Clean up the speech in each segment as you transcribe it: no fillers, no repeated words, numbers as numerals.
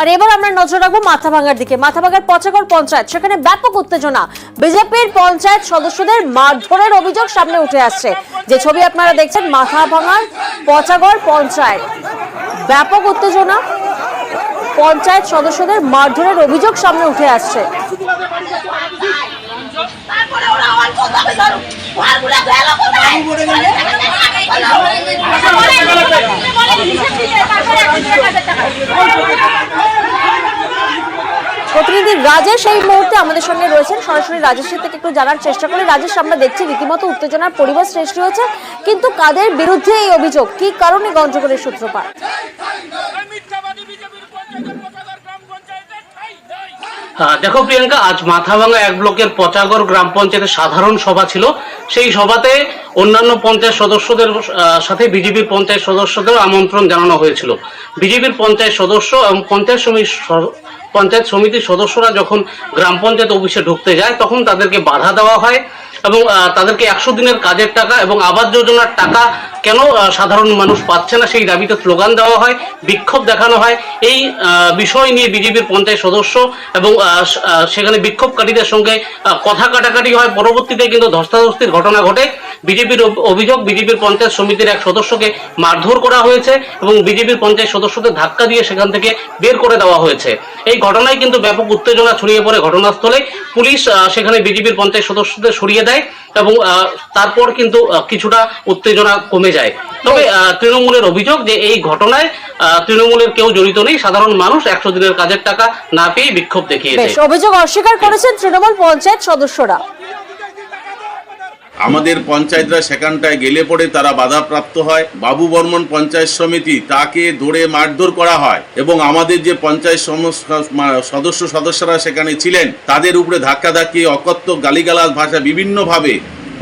আর এবার আমরা নজর রাখবো মাথাভাঙার দিকে। মাথাভাঙার পচাগড় পঞ্চায়েত, সেখানে ব্যাপক উত্তেজনা। বিজেপির পঞ্চায়েত সদস্যদের মারধরের অভিযোগ সামনে উঠে আসছে। যে ছবি আপনারা দেখছেন, মাথাভাঙার পচাগড় পঞ্চায়েত, ব্যাপক উত্তেজনা, পঞ্চায়েত সদস্যদের মারধরের অভিযোগ সামনে উঠে আসছে। প্রতিনিধি রাজেশ এই মুহূর্তে আমাদের সঙ্গে রয়েছেন, সরাসরি রাজেশের থেকে একটু জানার চেষ্টা করি। রাজেশ, আমরা দেখছি রীতিমতো উত্তেজনার পরিবেশ সৃষ্টি হয়েছে, কিন্তু কাদের বিরুদ্ধে এই অভিযোগ, কি কারণে গন্ডগোলের সূত্রপাত? দেখো প্রিয়াঙ্কা, আজ মাথাভাঙা এক ব্লকের পচাগড় গ্রাম পঞ্চায়েতের সাধারণ সভা ছিল। সেই সভাতে অন্যান্য পঞ্চায়েত সদস্যদের সাথে বিজেপির পঞ্চায়েত সদস্যদের আমন্ত্রণ জানানো হয়েছিল। বিজেপির পঞ্চায়েত সদস্য এবং পঞ্চায়েত সমিতির সদস্যরা যখন গ্রাম পঞ্চায়েত অফিসে ঢুকতে যায়, তখন তাদেরকে বাধা দেওয়া হয় এবং তাদেরকে 100 দিনের কাজের টাকা এবং আবাস যোজনার টাকা কেন সাধারণ মানুষ পাচ্ছে না সেই দাবিতে স্লোগান দেওয়া হয়, বিক্ষোভ দেখানো হয়। এই বিষয় নিয়ে বিজেপির পঞ্চায়েত সদস্য এবং সেখানে বিক্ষোভকারীদের সঙ্গে কথা কাটাকাটি হয়। পরবর্তীতে কিন্তু ধস্তাধস্তির ঘটনা ঘটে। বিজেপির অভিযোগ, বিজেপির পঞ্চায়েত সমিতির এক সদস্যকে মারধর করা হয়েছে এবং বিজেপির পঞ্চায়েত সদস্যদের ধাক্কা দিয়ে সেখান থেকে বের করে দেওয়া হয়েছে। এই ঘটনায় কিন্তু ব্যাপক উত্তেজনা ছড়িয়ে পড়ে ঘটনাস্থলে। পুলিশ সেখানে বিজেপির পঞ্চায়েত সদস্যদের সরিয়ে দেয় এবং তারপর কিন্তু কিছুটা উত্তেজনা কমে যায়। তবে তৃণমূলের অভিযোগ যে এই ঘটনায় তৃণমূলের কেউ জড়িত নেই, সাধারণ মানুষ 100 দিনের কাজের টাকা না পেয়ে বিক্ষোভ দেখিয়েছে। অভিযোগ অস্বীকার করেছেন তৃণমূল পঞ্চায়েত সদস্যরা। আমাদের পঞ্চায়েতরা সেখানটায় গেলে পড়ে তারা বাধাপ্রাপ্ত হয়। বাবু বর্মন পঞ্চায়েত সমিতি, তাকে ধরে মারধর করা হয় এবং আমাদের যে পঞ্চায়েত সদস্যরা সেখানে ছিলেন তাদের উপরে ধাক্কাধাক্কি, অকথ্য গালিগালাজ ভাষা, বিভিন্নভাবে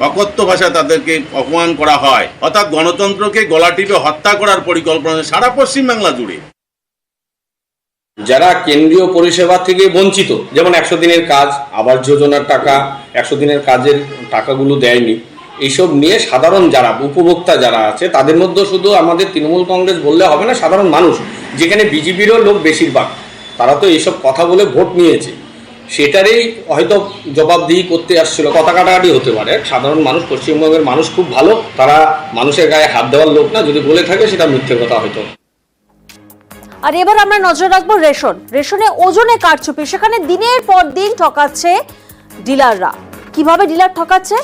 অকথ্য ভাষা তাদেরকে অপমান করা হয়। অর্থাৎ গণতন্ত্রকে গলা টিপে হত্যা করার পরিকল্পনা সারা পশ্চিমবাংলা জুড়ে। যারা কেন্দ্রীয় পরিষেবা থেকে বঞ্চিত, যেমন 100 দিনের কাজ, আবাস যোজনার টাকা, 100 দিনের কাজের টাকাগুলো দেয়নি, এইসব নিয়ে সাধারণ যারা উপভোক্তা যারা আছে তাদের মধ্যে শুধু আমাদের তৃণমূল কংগ্রেস বললে হবে না, সাধারণ মানুষ, যেখানে বিজেপিরও লোক বেশিরভাগ, তারা তো এইসব কথা বলে ভোট নিয়েছে, সেটারই হয়তো জবাবদিহি করতে আসছিল। কথা কাটাকাটি হতে পারে। সাধারণ মানুষ, পশ্চিমবঙ্গের মানুষ খুব ভালো, তারা মানুষের গায়ে হাত দেওয়ার লোক না। যদি বলে থাকে সেটা মিথ্যে কথা হয়তো। আর এবার আমরা নজর রাখবো রেশনে ওজনে কারচুপি। সেখানে দিনের পর দিন ঠকাচ্ছে ডিলাররা। কিভাবে ডিলার ঠকাচ্ছে?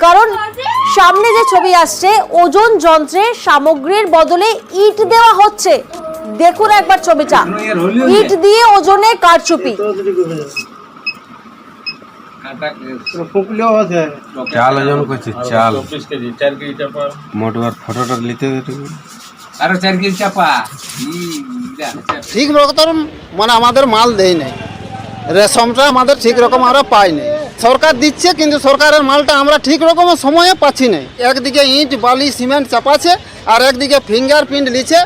কারণ সামনে যে ছবি আসছে, ওজন যন্ত্রে সামগ্রীর বদলে ইট দেওয়া হচ্ছে। দেখুন একবার ছবিটা, ইট দিয়ে ওজনে কারচুপি। চাল ওজন করছে, চাল মোটর ফটোটা নিতে আরো 4 কেজি চাপা ঠিক রকম মানে আমাদের মাল দেয় নাই, রেশমটা আমাদের ঠিক রকম আমরা পাই নাই। সরকার দিচ্ছে কিন্তু সরকারের মালটা আমরা ঠিক রকম সময়ে পাচ্ছি না। একদিকে ইট বালি সিমেন্ট চাপাচ্ছে আর একদিকে ফিঙ্গারপ্রিন্ট নিচ্ছে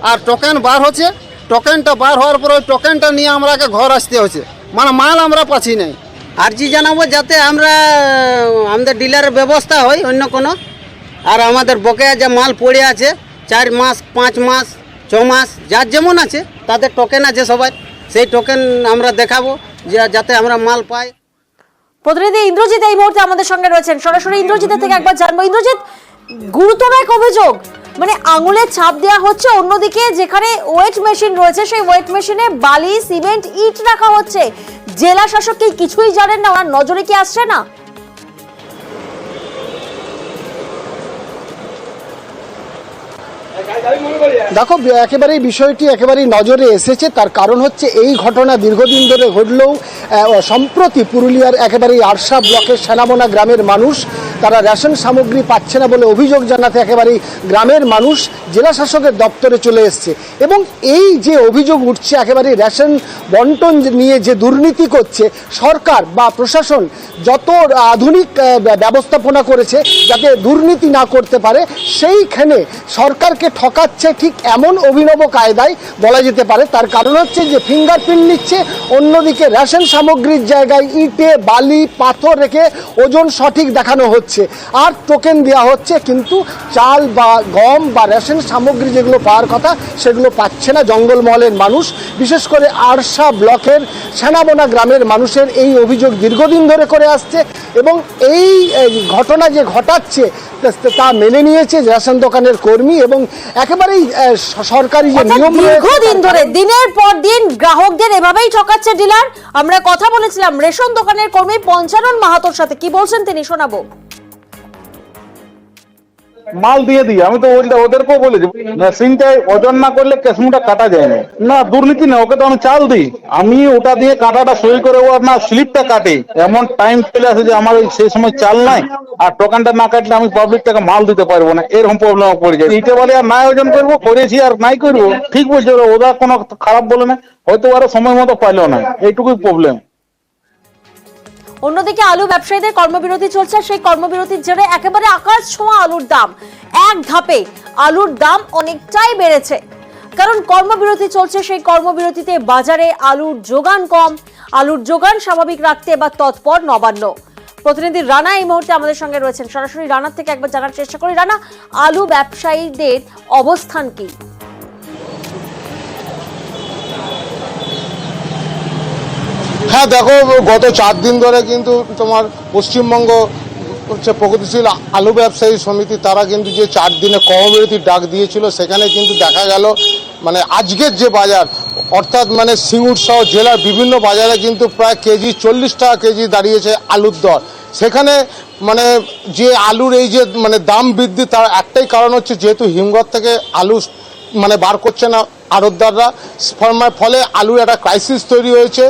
আর টোকেন বার হচ্ছে। টোকেনটা বার হওয়ার পর ওই টোকেনটা নিয়ে আমরাকে ঘর আসতে হচ্ছে, মানে মাল আমরা পাচ্ছি নাই। আর্জি জানাবো যাতে আমাদের ডিলারের ব্যবস্থা হয় অন্য কোনো, আর আমাদের বকেয়া যে মাল পড়ে আছে 4 মাস 5 মাস 6 মাস যার যেমন আছে তাদের টোকেন আছে সবাই, সেই টোকেন আমরা দেখাবো যাতে আমরা মাল পাই। প্রতিনিধি ইন্দ্রজিৎ এই মুহূর্তে আমাদের সঙ্গে রয়েছেন, সরাসরি ইন্দ্রজিতের থেকে একবার জানবো। ইন্দ্রজিৎ, গুরুতর এক অভিযোগ, মানে আঙুলের ছাপ দেওয়া হচ্ছে, অন্যদিকে যেখানে ওয়েট মেশিন রয়েছে সেই ওয়েট মেশিনে বালি সিমেন্ট ইট রাখা হচ্ছে। জেলা শাসক কি কিছুই জানেন না? ওনার নজরে কি আসছে না? দেখো, একেবারেই বিষয়টি একেবারেই নজরে এসেছে। তার কারণ হচ্ছে এই ঘটনা দীর্ঘদিন ধরে ঘটলেও সম্প্রতি পুরুলিয়ার একেবারেই আরশা ব্লকের সেনামোনা গ্রামের মানুষ তারা রেশন সামগ্রী পাচ্ছে না বলে অভিযোগ জানাতে একেবারেই গ্রামের মানুষ জেলা শাসকের দপ্তরে চলে এসছে। এবং এই যে অভিযোগ উঠছে একেবারেই রেশন বন্টন নিয়ে যে দুর্নীতি করছে সরকার বা প্রশাসন, যত আধুনিক ব্যবস্থাপনা করেছে যাতে দুর্নীতি না করতে পারে, সেইখানে সরকারকে ঠকাচ্ছে ঠিক ঠিক এমন অভিনব কায়দায় বলা যেতে পারে। তার কারণ হচ্ছে যে ফিঙ্গারপ্রিন্ট নিচ্ছে, অন্যদিকে রেশন সামগ্রীর জায়গায় ইটে বালি পাথর রেখে ওজন সঠিক দেখানো হচ্ছে আর টোকেন দেওয়া হচ্ছে, কিন্তু চাল বা গম বা রেশন সামগ্রী যেগুলো পাওয়ার কথা সেগুলো পাচ্ছে না জঙ্গলমহলের মানুষ। বিশেষ করে আরশা ব্লকের সেনাবোনা গ্রামের মানুষের এই অভিযোগ দীর্ঘদিন ধরে করে আসছে এবং এই ঘটনা যে ঘটাচ্ছে তা মেনে নিয়েছে রেশন দোকানের কর্মী এবং একেবারেই সরকারি যে নিয়ম দীর্ঘদিন ধরে দিনের পর দিন গ্রাহকদের এভাবেই ঠকাচ্ছে ডিলার। আমরা কথা বলেছিলাম রেশন দোকানের কর্মী পঞ্চানন মাহাতোর সাথে, কি বলছেন তিনি শোনাবো। মাল দিয়ে দিই, আমি তো ওদেরকেও বলেছি মেশিনটাই ওজন না করলে ক্যাশমুটা কাটা যায় না। না দুর্নীতি না, ওকে তো আমি চাল দিই, আমি ওটা দিয়ে কাটাটা সই করে ও না স্লিপটা কাটে। এমন টাইম চলে আসে যে আমার সেই সময় চাল নাই আর টোকানটা না কাটলে আমি পাবলিকটাকে মাল দিতে পারবো না, এরকম প্রবলেম পড়ে যায়। এইটা বলে আর নাই ওজন করবো, করেছি আর নাই করবো, ঠিক বলছে ওরা কোনো খারাপ বলে না, হয়তো ওরা সময় মতো পাইলো না, এইটুকুই প্রবলেম। অন্যদিকে আলু ব্যবসায়ীদের কর্মবিরতি চলছে, সেই কর্মবিরতির জেরে একেবারে আকাশ ছোঁয়া আলুর দাম, এক ধাপে আলুর দাম অনেকটাই বেড়েছে। কারণ কর্মবিরতি চলছে, সেই কর্মবিরতিতে বাজারে আলুর যোগান কম, আলুর যোগান স্বাভাবিক রাখতে এবার তৎপর নবান্ন। প্রতিনিধি রানা এই মুহূর্তে আমাদের সঙ্গে রয়েছেন, সরাসরি রানার থেকে একবার জানার চেষ্টা করি। রানা, আলু ব্যবসায়ীদের অবস্থান কি? হ্যাঁ দেখো, গত 4 দিন ধরে কিন্তু তোমার পশ্চিমবঙ্গ হচ্ছে প্রগতিশীল আলু ব্যবসায়ী সমিতি তারা কিন্তু যে 4 দিনে কর্মবিরতির ডাক দিয়েছিল, সেখানে কিন্তু দেখা গেল মানে আজকের যে বাজার অর্থাৎ মানে সিঙ্গুর সহ জেলার বিভিন্ন বাজারে কিন্তু প্রায় কেজি 40 টাকা কেজি দাঁড়িয়েছে আলুর দর। সেখানে মানে যে আলুর এই যে মানে দাম বৃদ্ধি, তার একটাই কারণ হচ্ছে যেহেতু হিমঘর থেকে আলু মানে বার করছে না আড়তদাররা, ফলে আলুর একটা ক্রাইসিস তৈরি হয়েছে।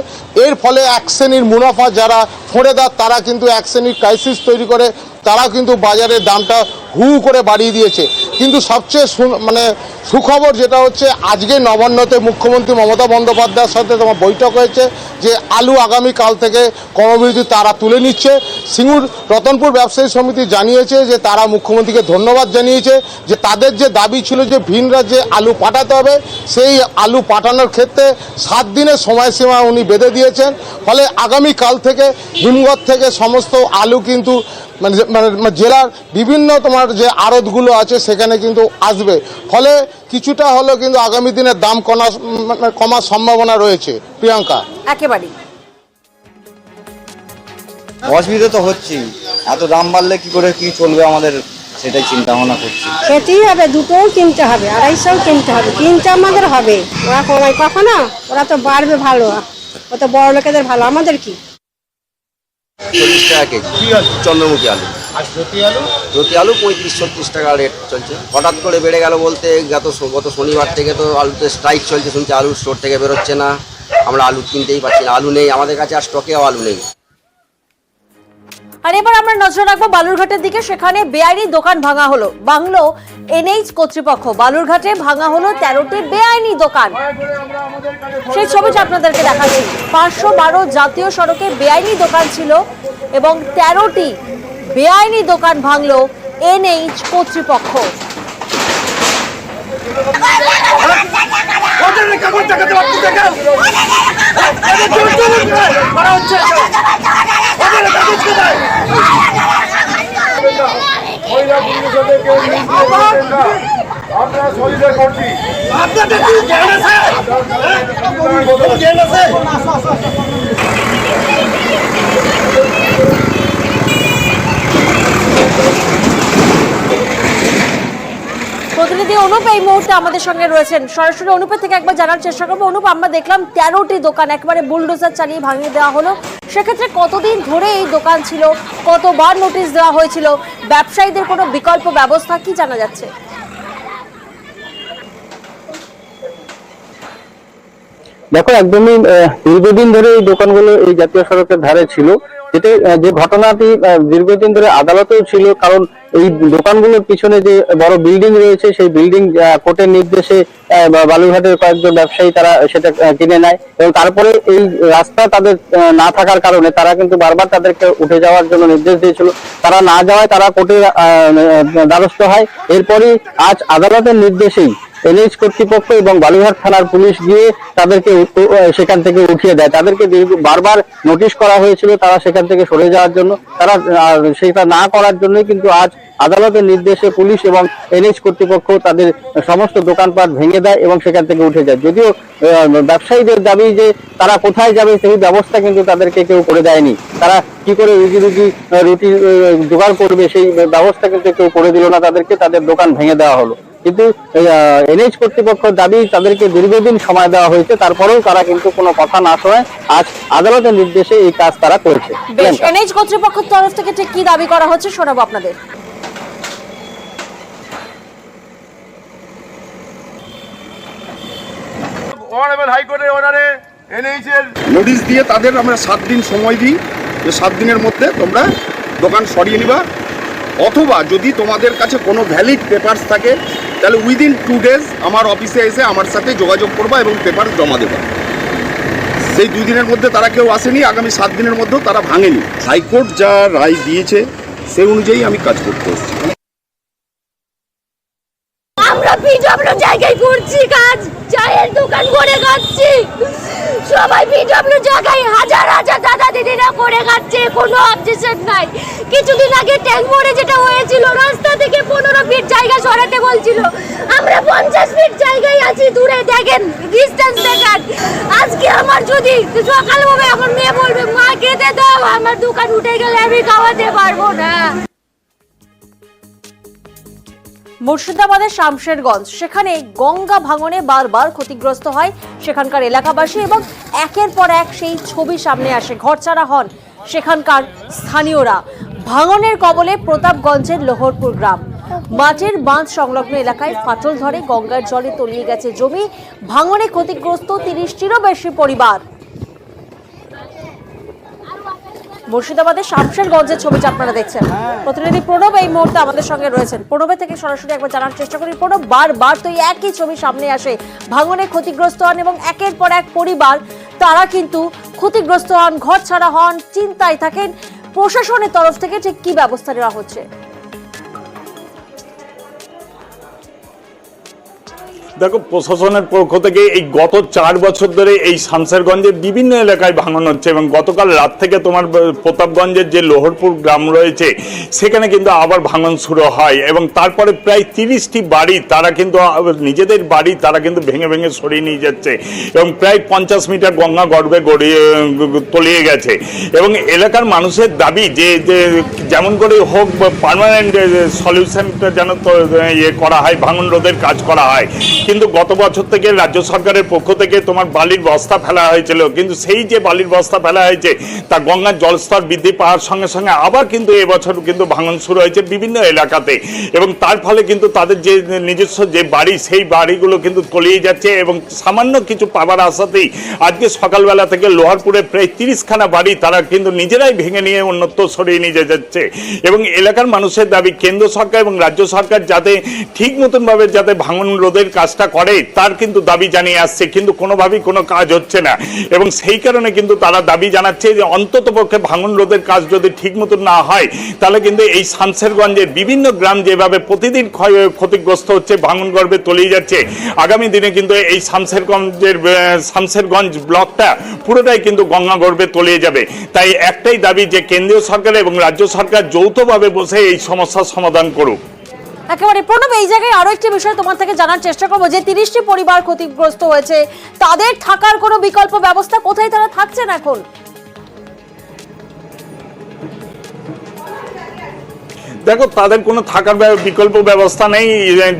এর ফলে এক শ্রেণীর মুনাফা যারা ফোঁড়েদার তারা কিন্তু এক শ্রেণীর ক্রাইসিস তৈরি করে, তারা কিন্তু বাজারের দামটা হু করে বাড়িয়ে দিয়েছে। কিন্তু সবচেয়ে মানে সুখবর যেটা হচ্ছে আজকে নবান্নতে মুখ্যমন্ত্রী মমতা বন্দ্যোপাধ্যায়ের সাথে তোমার বৈঠক হয়েছে যে আলু আগামীকাল থেকে কর্মবিরতি তারা তুলে নিচ্ছে। সিঙ্গুর রতনপুর ব্যবসায়ী সমিতি জানিয়েছে যে তারা মুখ্যমন্ত্রীকে ধন্যবাদ জানিয়েছে যে তাদের যে দাবি ছিল যে ভিন রাজ্যে আলু পাঠাতে হবে, সেই আলু পাঠানোর ক্ষেত্রে 7 দিনের সময়সীমা উনি বেঁধে দিয়েছেন। ফলে আগামীকাল থেকে হিমঘর থেকে সমস্ত আলু কিন্তু মানে জেলার বিভিন্ন তোমার যে আড়তগুলো আছে সেখানে কিন্তু আসবে। ফলে কিছুটা হলেও কিন্তু আগামী দিনের দাম কমার সম্ভাবনা রয়েছে। প্রিয়াঙ্কা, একেবারেই অসুবিধা তো হচ্ছেই, এত দাম বাড়লে কি করে কি চলবে আমাদের সেটাই চিন্তা ভাবনা করছি। খেতেই হবে, দুটোও কিনতে হবে, 250 কিনতে হবে, কিনতে আমাদের হবে। ওরা কমায় কখনো, ওরা তো বাড়বে ভালো, ও তো বড় লোকেদের ভালো, আমাদের কি। 40 টাকা কেজি চন্দ্রমুখী আলু, আর জ্যোতি আলু 35-36 টাকা রেট চলছে। হঠাৎ করে বেড়ে গেল বলতে গত শনিবার থেকে তো আলুতে স্ট্রাইক চলছে, শুনছি আলুর স্টোর থেকে বেরোচ্ছে না, আমরা আলু কিনতেই পারছি না, আলু নেই আমাদের কাছে, আর স্টকেও আলু নেই। আর এবার আমরা নজর রাখবো বালুরঘাটের দিকে, সেখানে বেআইনি দোকান ভাঙলো এনএইচ কর্তৃপক্ষ। বালুরঘাটে ভাঙা হলো 13টি বেআইনি দোকান, সেই ছবিটা আপনাদেরকে দেখাচ্ছি। 512 জাতীয় সড়কে বেআইনি দোকান ছিল এবং 13টি বেআইনি দোকান ভাঙলো এনএইচ কর্তৃপক্ষ। প্রতিনিধি অনুপ এই মুহূর্তে আমাদের সঙ্গে রয়েছেন, সরাসরি অনুপের থেকে একবার জানার চেষ্টা করবো। অনুপ, আমরা দেখলাম 13টি দোকান একেবারে বুলডোজার চালিয়ে ভাঙিয়ে দেওয়া হলো, সেক্ষেত্রে কতদিন ধরে এই দোকান ছিল, কতবার নোটিশ দেওয়া হয়েছিল, ব্যবসায়ীদের কোনো বিকল্প ব্যবস্থা কি জানা যাচ্ছে? দেখো, একদমই দীর্ঘদিন ধরে এই দোকানগুলো এই জাতীয় সড়কের ধারে ছিল, যেটা যে ঘটনাটি দীর্ঘদিন ধরে আদালতেও ছিল। কারণ এই দোকানগুলোর পিছনে যে বড় বিল্ডিং রয়েছে, সেই বিল্ডিং কোর্টের নির্দেশে বালুরঘাটের কয়েকজন ব্যবসায়ী তারা সেটা কিনে নেয় এবং তারপরে এই রাস্তা তাদের না থাকার কারণে তারা কিন্তু বারবার তাদেরকে উঠে যাওয়ার জন্য নির্দেশ দিয়েছিল। তারা না যাওয়ায় তারা কোর্টের দ্বারস্থ হয়। এরপরই আজ আদালতের নির্দেশেই এনএইচ কর্তৃপক্ষ এবং বালুরঘাট থানার পুলিশ গিয়ে তাদেরকে সেখান থেকে উঠিয়ে দেয়। তাদেরকে বারবার নোটিশ করা হয়েছিল তারা সেখান থেকে সরে যাওয়ার জন্য, তারা সেটা না করার জন্যই কিন্তু আজ আদালতের নির্দেশে পুলিশ এবং এনএইচ কর্তৃপক্ষ তাদের সমস্ত দোকানপাট ভেঙে দেয় এবং সেখান থেকে উঠে যায়। যদিও ব্যবসায়ীদের দাবি যে তারা কোথায় যাবে সেই ব্যবস্থা কিন্তু তাদেরকে কেউ করে দেয়নি। তারা কি করে রুটি জোগাড় করবে সেই ব্যবস্থা কিন্তু কেউ করে দিল না তাদেরকে, তাদের দোকান ভেঙে দেওয়া হলো। কিন্তু এনএইচ কর্তৃপক্ষের দাবি তাদেরকে দীর্ঘদিন সময় দেওয়া হয়েছে, তারপরেও তারা কিন্তু কোনো কথা না শোনায় আজ আদালতের নির্দেশে এই কাজ তারা করেছে। এনএইচ কর্তৃপক্ষের তরফ থেকে ঠিক কি দাবি করা হচ্ছে শোনাবো আপনাদের। হাইকোর্টের অর্ডারে এনএইচ এর নোটিশ দিয়ে তাদের আমরা 7 দিন সময় দিই যে 7 দিনের মধ্যে তোমরা দোকান সরিয়ে নিবা, অথবা যদি তোমাদের কাছে কোনো ভ্যালিড পেপারস থাকে তাহলে উইদিন 2 ডেজ আমার অফিসে এসে আমার সাথে যোগাযোগ করবা এবং পেপার জমা দেবা। সেই 2 দিনের মধ্যে তারা কেউ আসেনি, আগামী 7 দিনের মধ্যেও তারা ভাঙেনি। হাইকোর্ট যা রায় দিয়েছে সেই অনুযায়ী আমি কাজ করতে এসেছি। আমরা পিডব্লিউ জায়গায় করছি কাজ, চায়ের দোকান করে খাচ্ছি, সবাই পিডব্লিউ জায়গায় হাজার হাজার দাদা দিদিরা করে খাচ্ছে, কোনো অবজেকশন নাই। কিছুদিন আগে ট্যাঙ্ক মোড়ে যেটা হয়েছিল, রাস্তা থেকে 15 ফিট জায়গা সরাতে বলছিল, আমরা 50 ফিট জায়গায় আছি দূরে, দেখেন ডিস্টেন্স দেখেন। আজকে আমার যদি সকাল হবে আমার মেয়ে বলবে মা খেতে দাও, আমার দোকান উঠে গেলে আমি খাওয়াতে পারবো না। মুর্শিদাবাদের শামশেরগঞ্জ, সেখানে গঙ্গা ভাঙনে বারবার ক্ষতিগ্রস্ত হয় সেখানকার এলাকাবাসী এবং একের পর এক সেই ছবি সামনে আসে, ঘরছাড়া হন সেখানকার স্থানীয়রা। ভাঙনের কবলে প্রতাপগঞ্জের লোহরপুর গ্রাম, মাঠের বাঁধ সংলগ্ন এলাকায় ফাটল ধরে, গঙ্গার জলে তলিয়ে গেছে জমি, ভাঙনে ক্ষতিগ্রস্ত 30টিরও বেশি পরিবার। মুর্শিদাবাদের শামশেরগঞ্জের ছবিটা আপনারা দেখছেন, প্রতিনিধি প্রণব এই মুহূর্তে আমাদের সঙ্গে রয়েছেন। প্রণবের থেকে সরাসরি একবার জানার চেষ্টা করি। প্রণব, বারবার তো একই ছবি সামনে আসে, ভাঙনে ক্ষতিগ্রস্ত হন এবং একের পর এক পরিবার তারা কিন্তু ক্ষতিগ্রস্ত হন, ঘর ছাড়া হন, চিন্তায় থাকেন। প্রশাসনের তরফ থেকে ঠিক কি ব্যবস্থা নেওয়া হচ্ছে? দেখো, প্রশাসনের পক্ষ থেকে এই গত 4 বছর ধরে এই শামশেরগঞ্জের বিভিন্ন এলাকায় ভাঙন হচ্ছে এবং গতকাল রাত থেকে তোমার প্রতাপগঞ্জের যে লোহরপুর গ্রাম রয়েছে সেখানে কিন্তু আবার ভাঙন শুরু হয় এবং তারপরে প্রায় 30টি বাড়ি তারা কিন্তু নিজেদের বাড়ি তারা কিন্তু ভেঙে ভেঙে সরিয়ে নিয়ে যাচ্ছে এবং প্রায় 50 মিটার গঙ্গা গর্ভে তলিয়ে গেছে। এবং এলাকার মানুষের দাবি যে যেমন করে হোক পার্মানেন্ট সলিউশনটা যেন করা হয়, ভাঙন রোধের কাজ করা হয়। কিন্তু গত বছর থেকে রাজ্য সরকারের পক্ষ থেকে তোমার বালির বস্তা ফেলা হয়েছিল, কিন্তু সেই যে বালির বস্তা ফেলা হয়েছে তা গঙ্গার জলস্তর বৃদ্ধি পাওয়ার সঙ্গে সঙ্গে আবার কিন্তু এবছর কিন্তু ভাঙন শুরু হয়েছে বিভিন্ন এলাকাতে এবং তার ফলে কিন্তু তাদের যে নিজস্ব যে বাড়ি সেই বাড়িগুলো কিন্তু তলিয়ে যাচ্ছে এবং সামান্য কিছু পাবার আশাতেই আজকে সকালবেলা থেকে লোহারপুরে প্রায় 30খানা বাড়ি তারা কিন্তু নিজেরাই ভেঙে নিয়ে অন্যত্র সরিয়ে নিয়ে যাচ্ছে। এবং এলাকার মানুষের দাবি কেন্দ্র সরকার এবং রাজ্য সরকার যাতে ঠিক মতনভাবে যাতে ভাঙন রোধের কাজটা করে তার কিন্তু দাবি জানিয়ে আসছে, কিন্তু কোনোভাবেই কোনো কাজ হচ্ছে না এবং সেই কারণে কিন্তু তারা দাবি জানাচ্ছে যে অন্তত পক্ষে ভাঙন রোধের কাজ যদি ঠিক মতন না হয় তাহলে কিন্তু এই শামশেরগঞ্জের বিভিন্ন গ্রাম যেভাবে প্রতিদিন ক্ষতিগ্রস্ত হচ্ছে, ভাঙন গর্ভে তলিয়ে যাচ্ছে, আগামী দিনে কিন্তু এই শামশেরগঞ্জ ব্লকটা পুরোটাই কিন্তু গঙ্গা গর্ভে তলিয়ে যাবে। তাই একটাই দাবি যে কেন্দ্রীয় সরকার এবং রাজ্য সরকার যৌথভাবে বসে এই সমস্যার সমাধান করুক। একেবারে প্রণব, এই জায়গায় আরো একটি বিষয় তোমার থেকে জানার চেষ্টা করবো যে 30টি পরিবার ক্ষতিগ্রস্ত হয়েছে, তাদের থাকার কোনো বিকল্প ব্যবস্থা কোথায় তারা থাকছেন এখন? দেখো, তাদের কোনো থাকার বিকল্প ব্যবস্থা নেই।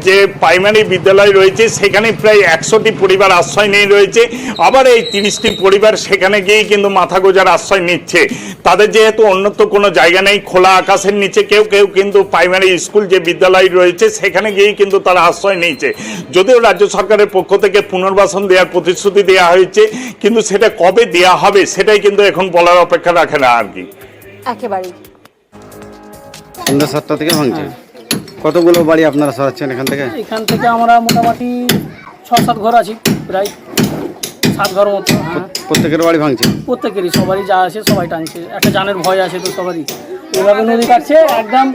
যে প্রাইমারি বিদ্যালয় রয়েছে সেখানে প্রায় 100টি পরিবার আশ্রয় নিয়ে রয়েছে, আবার এই 30টি পরিবার সেখানে গিয়েই কিন্তু মাথা গোজার আশ্রয় নিচ্ছে। তাদের যেহেতু অন্যত্র কোনো জায়গা নেই, খোলা আকাশের নিচে কেউ কেউ কিন্তু প্রাইমারি স্কুল যে বিদ্যালয় রয়েছে সেখানে গিয়েই কিন্তু তারা আশ্রয় নিয়েছে। যদিও রাজ্য সরকারের পক্ষ থেকে পুনর্বাসন দেওয়ার প্রতিশ্রুতি দেওয়া হয়েছে, কিন্তু সেটা কবে দেওয়া হবে সেটাই কিন্তু এখন বলার অপেক্ষা রাখে না আর কি। একেবারেই সন্ধ্যা 7টা থেকে ভাঙছে। কতগুলো বাড়ি আপনারা সরাচ্ছেন এখান থেকে? এখান থেকে আমরা মোটামুটি 6-7 ঘর আছি, প্রায় 7 ঘর মতো। প্রত্যেকের বাড়ি ভাঙছে? প্রত্যেকেরই, সবারই যা আছে সবাই টানছে, একটা জানের ভয় আছে তো সবারই। এভাবে নদী কাটছে, একদম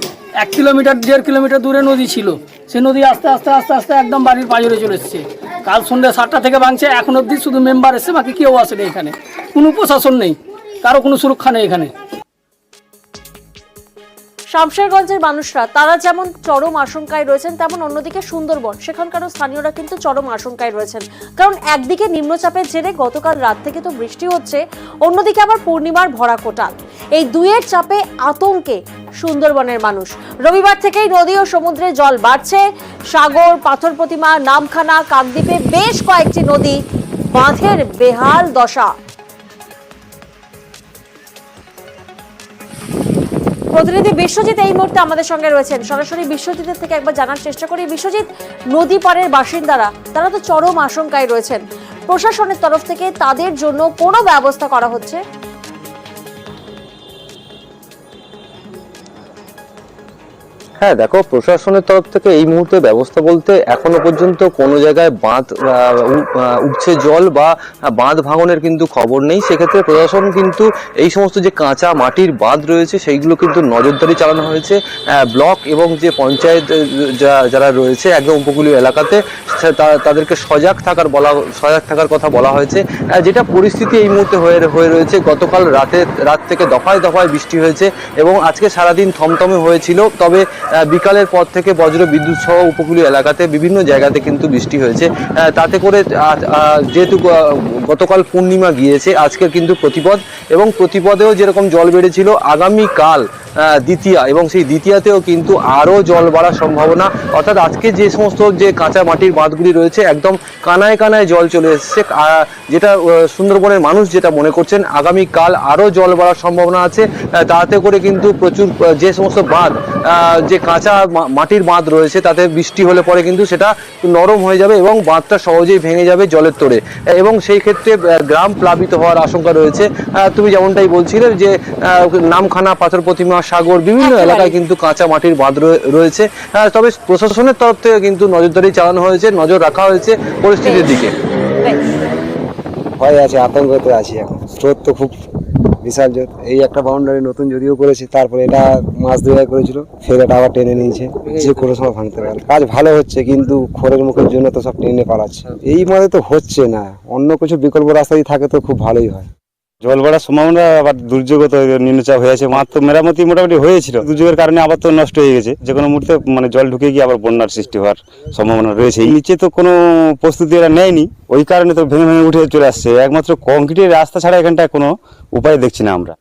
1 কিলোমিটার 1.5 কিলোমিটার দূরে নদী ছিল, সে নদী আস্তে আস্তে আস্তে আস্তে একদম বাড়ির পাজরে চলে এসছে। কাল সন্ধ্যে 7টা থেকে ভাঙছে, এখন অবধি শুধু মেম্বার এসছে, বাকি কেউ আসেনি। এখানে কোনো প্রশাসন নেই, কারো কোনো সুরক্ষা নেই এখানে। শামশেরগঞ্জের মানুষরা তারা যেমন চরম আশঙ্কায় রয়েছেন, তেমন অন্যদিকে সুন্দরবন সেখানকারও স্থানীয়রা কিন্তু চরম আশঙ্কায় রয়েছেন। কারণ একদিকে নিম্নচাপের জেরে গতকাল রাত থেকে তো বৃষ্টি হচ্ছে, অন্যদিকে আবার পূর্ণিমার ভরা কোটাল। এই দুয়ের চাপে আতঙ্কে সুন্দরবনের মানুষ। রবিবার থেকেই নদী ও সমুদ্রে জল বাড়ছে। সাগর, পাথর প্রতিমা, নামখানা, কাকদ্বীপে বেশ কয়েকটি নদী বাঁধের বেহাল দশা। প্রতিনিধি বিশ্বজিৎ এই মুহূর্তে আমাদের সঙ্গে রয়েছেন। সরাসরি বিশ্বজিতের থেকে একবার জানার চেষ্টা করি। বিশ্বজিৎ, নদী পাড়ের বাসিন্দারা তারা তো চরম আশঙ্কায় রয়েছেন, প্রশাসনের তরফ থেকে তাদের জন্য কোনো ব্যবস্থা করা হচ্ছে? হ্যাঁ দেখো, প্রশাসনের তরফ থেকে এই মুহূর্তে ব্যবস্থা বলতে এখনো পর্যন্ত কোনো জায়গায় বাঁধ উঠছে জল বা বাঁধ ভাঙনের কিন্তু খবর নেই। সেক্ষেত্রে প্রশাসন কিন্তু এই সমস্ত যে কাঁচা মাটির বাঁধ রয়েছে সেইগুলো কিন্তু নজরদারি চালানো হয়েছে। ব্লক এবং যে পঞ্চায়েত যারা রয়েছে একদম উপকূলীয় এলাকাতে তাদেরকে সজাগ থাকার কথা বলা হয়েছে। যেটা পরিস্থিতি এই মুহূর্তে হয়ে রয়েছে, গতকাল রাত থেকে দফায় দফায় বৃষ্টি হয়েছে এবং আজকে সারাদিন থমথমে হয়েছিল। তবে বিকালের পর থেকে বজ্র বিদ্যুৎ সহ উপকূলীয় এলাকাতে বিভিন্ন জায়গাতে কিন্তু বৃষ্টি হয়েছে। তাতে করে যেহেতু গতকাল পূর্ণিমা গিয়েছে, আজকের কিন্তু প্রতিপদ এবং প্রতিপদেও যেরকম জল বেড়েছিল, আগামীকাল দ্বিতীয়া এবং সেই দ্বিতীয়াতেও কিন্তু আরও জল বাড়ার সম্ভাবনা। অর্থাৎ আজকে যে সমস্ত যে কাঁচা মাটির বাঁধগুলি রয়েছে একদম কানায় কানায় জল চলে এসছে, যেটা সুন্দরবনের মানুষ যেটা মনে করছেন আগামীকাল আরও জল বাড়ার সম্ভাবনা আছে। তাতে করে কিন্তু প্রচুর যে সমস্ত বাঁধ যে কাঁচা মাটির বাঁধ রয়েছে তাতে বৃষ্টি হলে পরে কিন্তু সেটা নরম হয়ে যাবে এবং বাঁধটা সহজেই ভেঙে যাবে জলের তোড়ে এবং সেই ক্ষেত্রে গ্রাম প্লাবিত হওয়ার আশঙ্কা রয়েছে। তুমি যেমনটাই বলছিলে যে নামখানা, পাথর প্রতিমা, সাগর বিভিন্ন এলাকায় কিন্তু কাঁচা মাটির বাঁধ রয়েছে। তবে প্রশাসনের তরফ থেকে কিন্তু নজরদারি চালানো হয়েছে, নজর রাখা হয়েছে পরিস্থিতির দিকে। ভয় আছে, আতঙ্কতে আছি এখন। স্রোত তো খুব বিশাল জোর। এই একটা বাউন্ডারি নতুন যদিও করেছে, তারপরে এটা মাছ ধরে করেছিল, ফের এটা আবার টেনে নিয়েছে, যে কোনো সময় ভাঙতে পারে। কাজ ভালো হচ্ছে কিন্তু খড়ের মুখের জন্য তো সব টেনে পালাচ্ছে। এই মানে তো হচ্ছে না, অন্য কিছু বিকল্প রাস্তা যদি থাকে তো খুব ভালোই হয়। জল বাড়ার সম্ভাবনা, আবার দুর্যোগ তো নিম্নচাপ হয়েছে, মাত্র মেরামতি মোটামুটি হয়েছিল, দুর্যোগের কারণে আবার তো নষ্ট হয়ে গেছে। যে কোনো মুহূর্তে মানে জল ঢুকে গিয়ে আবার বন্যার সৃষ্টি হওয়ার সম্ভাবনা রয়েছে। এই নিচে তো কোনো প্রস্তুতি এরা নেয়নি, ওই কারণে তো ভেঙে ভেঙে উঠে চলে আসছে। একমাত্র কংক্রিটের রাস্তা ছাড়া এখানটায় কোনো উপায় দেখছি না আমরা।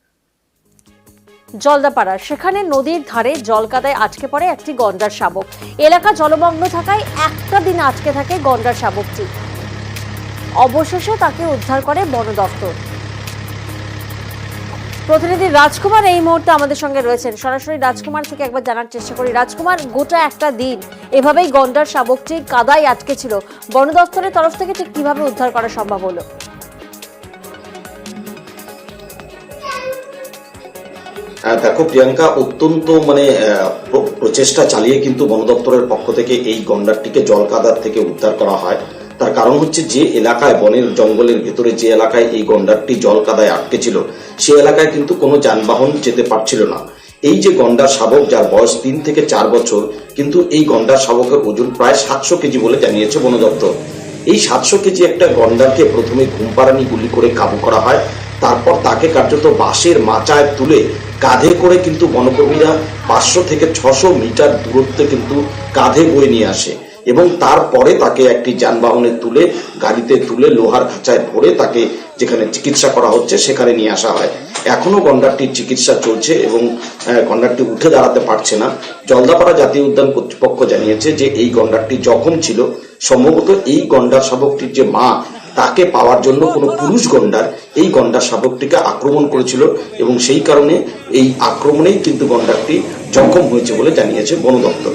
জলদাপাড়া, সেখানে নদীর ধারে জলকাদায় আটকে পড়ে একটি গন্ডার শাবক। এলাকা জলমগ্ন থাকায় একটা দিন আটকে থাকে গন্ডার শাবকটি। অবশেষে তাকে উদ্ধার করে বন দপ্তর। প্রতিনিধি রাজকুমার এই মুহূর্তে আমাদের সঙ্গে রয়েছেন। সরাসরি রাজকুমার থেকে একবার জানার চেষ্টা করি। রাজকুমার, গোটা একটা দিন এভাবেই গন্ডার শাবকটি কাদায় আটকে ছিল, বন দপ্তরের তরফ থেকে ঠিক কিভাবে উদ্ধার করা সম্ভব হলো? দেখো প্রিয়াঙ্কা, অত্যন্ত প্রচেষ্টা চালিয়ে কিন্তু বন দপ্তরের পক্ষ থেকে এই গন্ডারটিকে জলকাদার থেকে উদ্ধার করা হয়। তার কারণ হচ্ছে যে এলাকায় বনের জঙ্গলের ভেতরে যে এলাকায় এই গন্ডারটি জলকাদায় আটকে ছিল সে এলাকায় কিন্তু কোনো যানবাহন যেতে পারছিল না। এই যে গন্ডার শাবক, যার বয়স 3 থেকে 4 বছর, কিন্তু এই গন্ডার শাবকের ওজন প্রায় 700 কেজি বলে জানিয়েছে বন দপ্তর। এই 700 কেজি একটা গন্ডারকে প্রথমে ঘুমপাড়ানি গুলি করে কাবু করা হয়, তারপর তাকে কার্যত বাঁশের মাচায় তুলে কাঁধে করে কিন্তু বনকর্মীরা 500 থেকে 600 মিটার দূরত্বে কিন্তু কাঁধে বয়ে নিয়ে আসে এবং তারপরে তাকে একটি যানবাহনে তুলে, গাড়িতে তুলে লোহার খাঁচায় ভরে তাকে যেখানে চিকিৎসা করা হচ্ছে সেখানে নিয়ে আসা হয়। এখনো গন্ডারটির চিকিৎসা চলছে এবং গন্ডারটি উঠে দাঁড়াতে পারছে না। জলদাপাড়া জাতীয় উদ্যান কর্তৃপক্ষ জানিয়েছে যে এই গন্ডারটি জখম ছিল, সম্ভবত এই গন্ডার শাবকটির যে মা তাকে পাওয়ার জন্য কোনো পুরুষ গন্ডার এই গন্ডার শাবকটিকে আক্রমণ করেছিল এবং সেই কারণে এই আক্রমণেই কিন্তু গন্ডারটি জখম হয়েছে বলে জানিয়েছে বন দপ্তর।